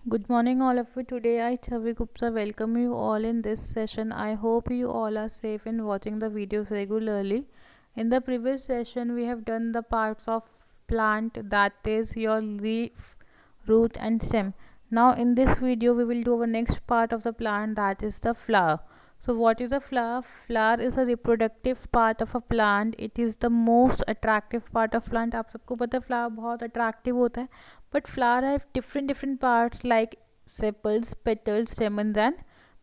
Good morning, all of you. Today, I, Chavi Gupta, welcome you all in this session. I hope you all are safe in watching the videos regularly. In the previous session, we have done the parts of plant, that is your leaf, root, and stem. Now, in this video, we will do our next part of the plant, that is the flower. So what is a flower? Flower is a reproductive part of a plant. It is the most attractive part of plant. आप सबको पता है flower बहुत attractive होता है. But flower have different parts like sepals, petals, stamens and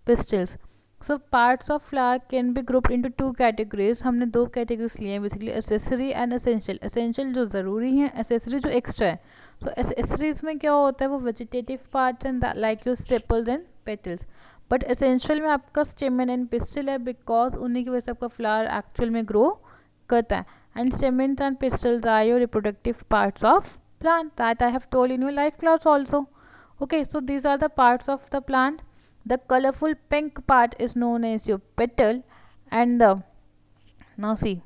pistils. So parts of flower can be grouped into two categories. हमने दो categories लिए हैं basically, accessory and essential. Essential जो ज़रूरी है, accessory जो extra है. So accessories में क्या होता है, वो vegetative parts and that, like your sepals and petals. But essential में आपका स्टेमन एंड पिस्टल है, बिकॉज उन्हीं की वजह से आपका फ्लावर एक्चुअल में ग्रो करता है. And stamens and pistils are your reproductive parts of plant that I have told in your life class also. Okay, so these are the parts of the plant. The colorful pink part is known as your petal, and now see,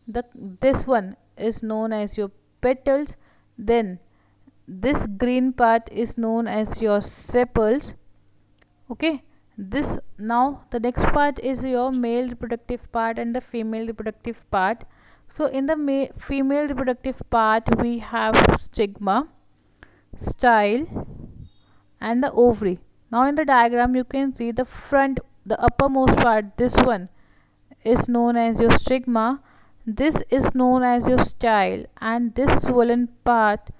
the this one is known as your petals. Then this green part is known as your sepals. Okay, this now the next part is your male reproductive part and the female reproductive part. So in the female reproductive part we have stigma, style and the ovary. Now in the diagram you can see the front, the uppermost part, this one is known as your stigma, this is known as your style, and this swollen part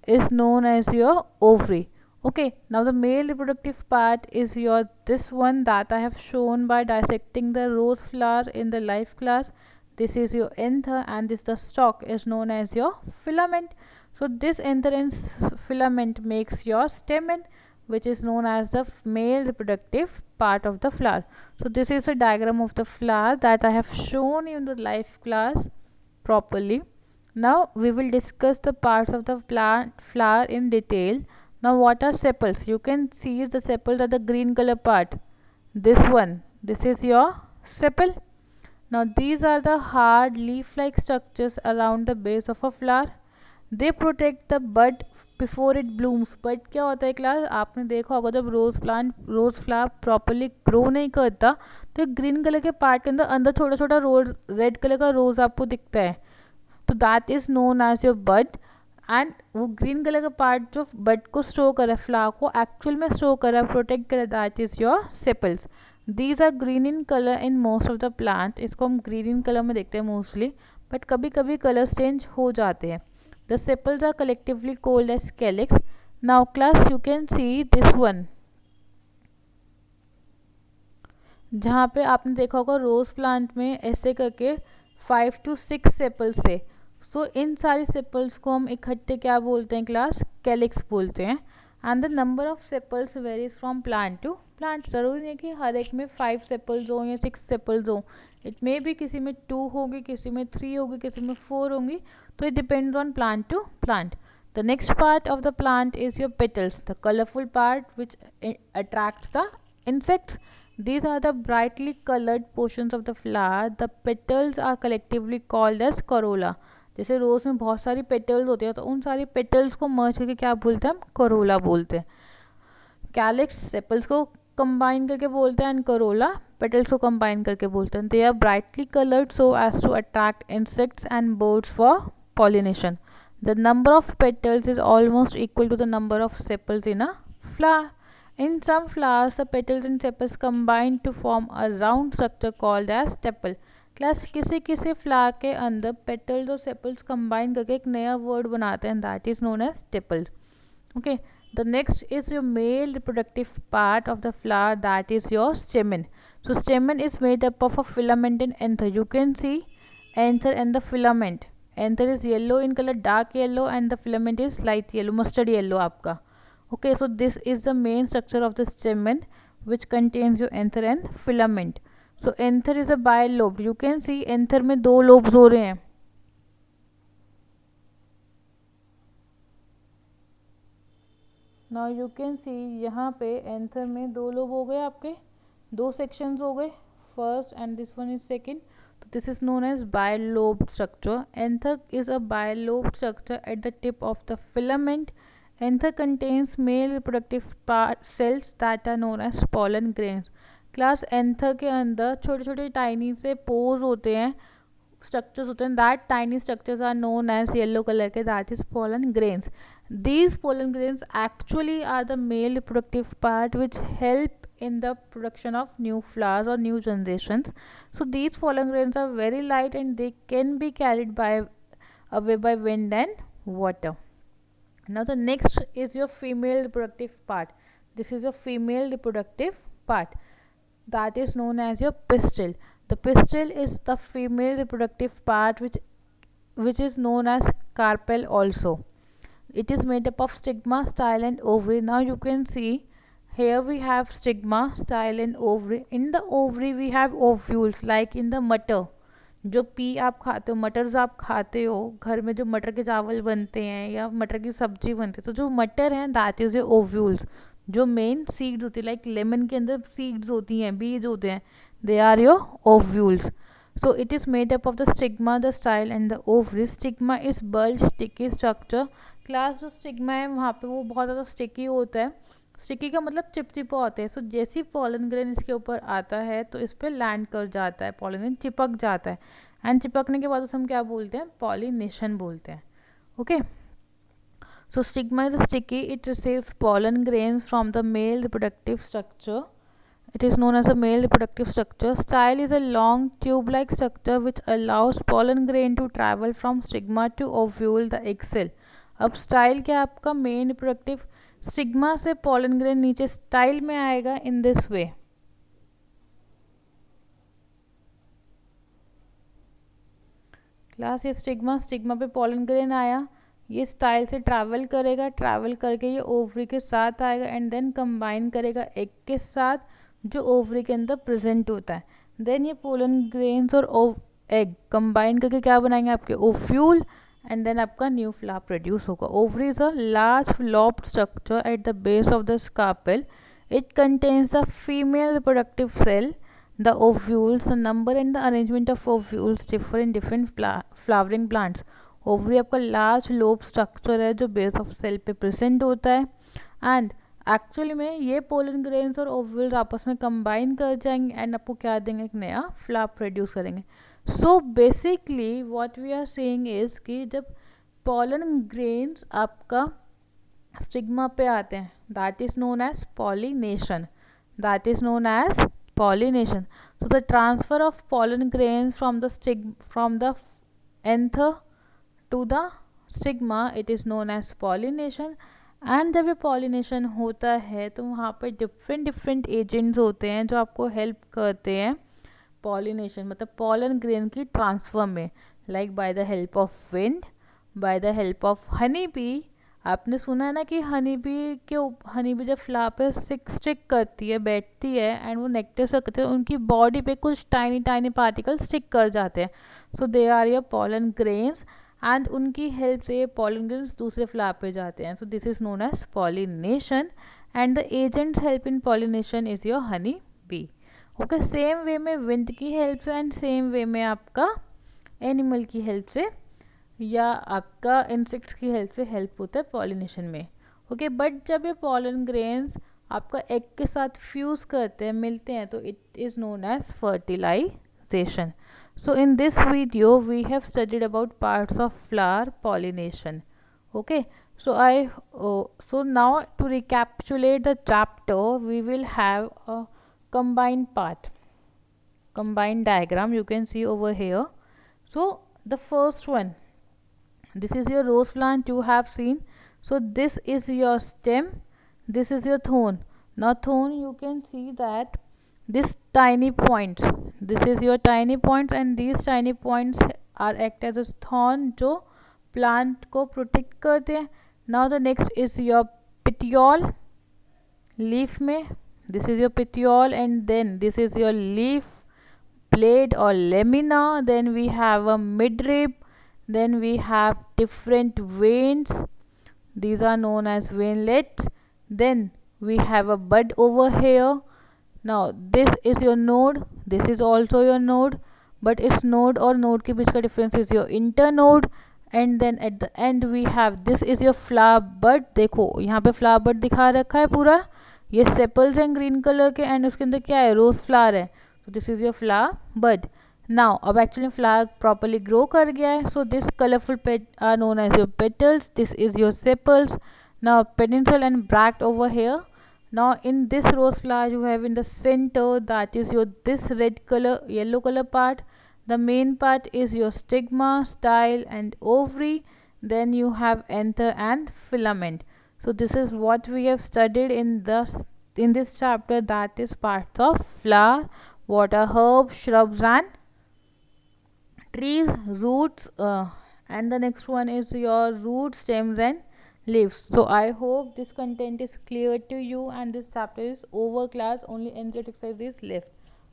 is known as your ovary. Okay, now the male reproductive part is your this one that I have shown by dissecting the rose flower in the life class. This is your anther and this the stalk is known as your filament. So this anther and filament makes your stamen, which is known as the male reproductive part of the flower. So this is a diagram of the flower that I have shown in the life class properly. Now we will discuss the parts of the plant flower in detail. Now what are sepals? You can see the sepals are the green color part. This one, this is your sepal. Now these are the hard leaf-like structures around the base of a flower. They protect the bud before it blooms. But क्या होता है class, आपने देखा होगा जब रोज flower properly grow नहीं करता तो ग्रीन कलर के पार्ट के अंदर अंदर छोटा छोटा रोज रेड कलर का रोज आपको दिखता है. तो that is known as your bud. And वो ग्रीन कलर का पार्ट जो बड को स्टोर करे, फ्लावर को एक्चुअल में स्टोर करे, प्रोटेक्ट करे, that is your sepals. These are green in colour in most of the plant. इसको हम ग्रीन इन कलर में देखते हैं मोस्टली, बट कभी कभी कलर्स चेंज हो जाते हैं. The sepals are collectively called as calyx. Now class you can see this one, जहाँ पे आपने देखा होगा रोज प्लांट में ऐसे करके 5 to 6 सेपल्स से. सो इन सारी सेपल्स को हम इकट्ठे क्या बोलते हैं क्लास, कैलिक्स बोलते हैं. And the number of sepals varies from plant to plant. ज़रूरी नहीं है कि हर एक में 5 सेपल्स हो या 6 सेपल्स हो. इट मे भी किसी में 2 होगी, किसी में 3 होगी, किसी में 4 होंगी. तो it depends on plant to plant. The next part of the plant is your petals, the colorful part which attracts the insects. These are the brightly colored portions of the flower. The petals are collectively called as corolla. जैसे रोज में बहुत सारी petals होती है तो उन सारी petals को मर्ज करके क्या बोलते हैं हम, करोला बोलते हैं. कैलिक्स सेपल्स को कंबाइन करके बोलते हैं एंड करोला पेटल्स को कंबाइन करके बोलते हैं. They are brightly coloured so as to attract insects and birds for pollination. The number of petals is almost equal to the number of sepals in a flower. In some flowers, the petals and sepals combine to form a round structure called as stepal. Class किसी किसी flower के अंदर petals और sepals combine करके एक नया word बनाते हैं, that is known as staple. Okay, the next is your male reproductive part of the flower, that is your stamen. So stamen is made up of a filament and anther. You can see anther and the filament. Anther is yellow in color, dark yellow, and the filament is light yellow, mustard yellow आपका. Okay, so this is the main structure of the stamen which contains your anther and filament. So anther is a bilobe. You can see anther में दो lobes हो रहे हैं. Now you can see यहाँ पे anther में दो lobe हो गए आपके, दो sections हो गए, first and this one is second. This is known as bilobed structure. Anther is a bilobed structure at the tip of the filament. Anther contains male reproductive cells that are known as pollen grains. Class anther के अंदर छोटे छोटे tiny से pores होते हैं, structures होते हैं. That tiny structures are known as yellow colour के, that is pollen grains. These pollen grains actually are the male reproductive part which help in the production of new flowers or new generations. So these pollen grains are very light and they can be carried away by wind and water. Now the next is your female reproductive part. This is your female reproductive part, that is known as your pistil. The pistil is the female reproductive part which is known as carpel also. It is made up of stigma, style and ovary. Now you can see here we have stigma, style and ovary. In the ovary we have ovules like in the मटर. जो P आप खाते हो, मटर्स आप खाते हो, घर में जो मटर के चावल बनते हैं या मटर की सब्जी बनती है, तो जो मटर हैं दैट इज़ योर ओव्यूल्स. जो मेन सीड्स होती है, लाइक लेमन के अंदर सीड्स होती हैं, बीज होते हैं, they are your ovules. So it is made up of the stigma, the style and the ovary. Stigma is bulge sticky structure. Class जो स्टिग्मा है वहाँ पे वो बहुत ज़्यादा स्टिकी होता है. स्टिकी का मतलब चिपचिपा होता है. सो जैसे ही पॉलन ग्रेन इसके ऊपर आता है तो इस पर लैंड कर जाता है, पॉलन ग्रेन चिपक जाता है. एंड चिपकने के बाद उसे हम क्या बोलते हैं? पॉलिनेशन बोलते हैं. Okay, so stigma is sticky. It receives pollen grains from the male reproductive structure. It is known as a male reproductive structure. Style is a long tube-like structure which allows pollen grain to travel from stigma to ovule, the egg cell. अब style क्या आपका main reproductive, stigma से pollen grain नीचे style में आएगा in this way. Class ये stigma पे pollen grain आया, ये स्टाइल से ट्रैवल करेगा, ट्रैवल करके ये ओवरी के साथ आएगा एंड देन कंबाइन करेगा एग के साथ जो ओवरी के अंदर प्रेजेंट होता है. देन ये पोलन ग्रेन्स और एग कंबाइन करके क्या बनाएंगे? आपके ओव्यूल. एंड देन आपका न्यू फ्लावर प्रोड्यूस होगा. Ovary is a large lobed structure at the base of the carpel. It contains a female reproductive cell. The ovules, the number and the arrangement of ovules differ in different flowering plants. Ovary आपका large lobe structure है जो base of cell पे present होता है. And actually में ये pollen grains और ovules आपस में कंबाइन कर जाएंगे एंड आपको क्या देंगे? एक नया फ्लावर प्रोड्यूस करेंगे. So basically what we are saying is कि जब पोलन ग्रेन्स आपका स्टिग्मा पे आते हैं that is known as pollination. That is known as pollination. So the transfer of pollen grains from the anther to the stigma, it is known as pollination. And जब ये pollination होता है तो वहाँ पर डिफरेंट एजेंट्स होते हैं जो आपको हेल्प करते हैं पॉलिनेशन, मतलब पॉलन ग्रेन की ट्रांसफर में, like by the help of wind, by the help of honey bee. आपने सुना है ना कि हनी बी जब फ्लावर पे स्टिक करती है, बैठती है एंड वो नेक्टर से करते हैं, उनकी बॉडी पे कुछ टाइनी पार्टिकल स्टिक कर जाते हैं. So they are your pollen grains and उनकी हेल्प से पॉलन ग्रेन्स दूसरे फ्लावर पे जाते हैं. So this is known as pollination and the agents help in pollination is your honey bee. Okay, same way में विंड की help से and same way में आपका एनिमल की हेल्प से या आपका इंसेक्ट्स की हेल्प से हेल्प होता है पॉलिनेशन में. ओके, बट जब ये पॉलन ग्रेन्स आपका एग के साथ फ्यूज़ करते हैं, मिलते हैं, तो it is known as fertilisation. So in this video we have studied about parts of flower pollination. Okay, so now to recapitulate the chapter we will have a combined diagram you can see over here. So the first one, this is your rose plant you have seen. So this is your stem, this is your thorn. Now thorn, you can see that this tiny points, this is your tiny points and these tiny points are act as a thorn जो plant को protect करते हैं. Now the next is your petiole, leaf में, this is your petiole and then this is your leaf blade or lamina. Then we have a midrib, then we have different veins, these are known as veinlets. Then we have a bud over here. Now this is your node, this is also your node. but its node और node के बीच का difference is your internode. And then at the end we have this is your flower bud. देखो यहाँ पे flower bud दिखा रखा है पूरा, ये sepals हैं green color के, and उसके अंदर क्या है, rose flower है. So this is your flower bud. Now अब actually flower properly grow कर गया है. So this colorful pet are known as your petals. This is your sepals. Now pedicel and bract over here. Now in this rose flower you have in the center, that is your this red color yellow color part. The main part is your stigma, style and ovary. Then you have anther and filament. So this is what we have studied in this chapter, that is parts of flower, what are herbs, shrubs and trees, roots, and the next one is your roots, stems and leaves. So I hope this content is clear to you, and this chapter is over class, only NCERT exercise is left.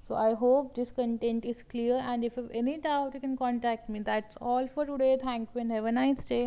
So I hope this content is clear, and if you have any doubt you can contact me. That's all for today. Thank you and have a nice day.